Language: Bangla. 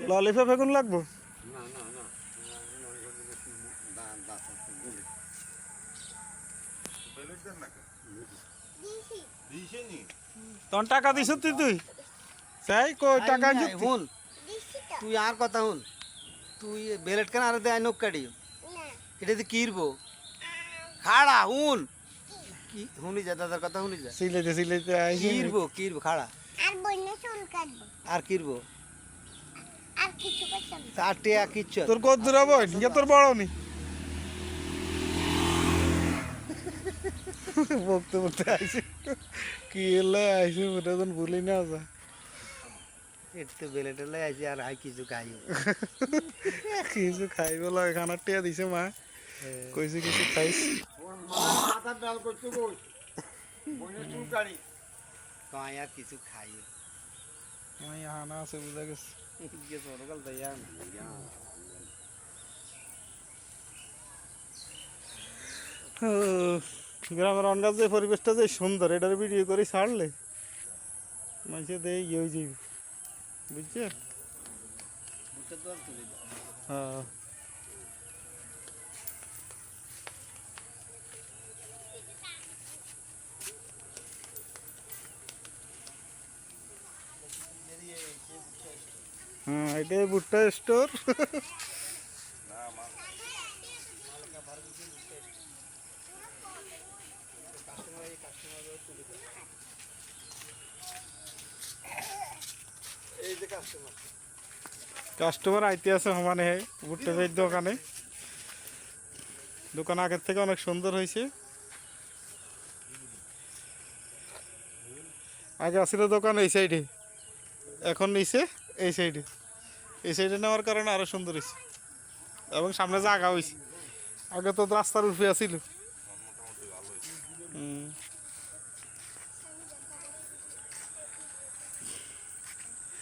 ললিপপ এখন লাগবো তখন টাকা দিছ তুই চাই কই টাকা হুন তুই আর কথা হুন তুই বেলেট কেন আর দেয় নখ কাটি এটা দিয়ে কিরবো খাড়া হুন কি হুনি যা দাদার কথা হুনি যা সিলাইতে কিরবো খাড়া আর বইনে চুল কাটবো আর কিরবো আর কিছু করতাম না। আর টিয়া কিচ্ছু তোর কত দূর হবো ইয়ে তোর বড় নি বকতে আইসি কি এলে আইসি ওটা তো ভুলি না যা একটু বেলেটে লাই আছে আর আই কিছু খাই কিছু খাইব লাগে খানার টিয়া দিছে মা কইছে কিছু খাইস মাথার ডাল করতে বল বইনে চুল কাটি কয় আর কিছু খাই মাই হানা আছে বুঝা গেছে যে সরকাল দয়া গ্রামের অনগাছ যে পরিবেশটা যে সুন্দর এটার ভিডিও করে ছাড়লে মানুষে দেয় ইয়ে হয়ে যাবে বুঝছে হ্যাঁ হ্যাঁ এটাই ভুট্টা স্টোর কাস্টমার আইতে আছে সমানে ভুট্টা বের দোকান আগের থেকে অনেক সুন্দর হয়েছে আগে আসছিল দোকান এই সাইডে এখন নিচে এই সাইডে নেওয়ার কারণে আরো সুন্দর হয়েছে এবং সামনে জায়গা হয়েছে আগে তো রাস্তার উঠে আসছিল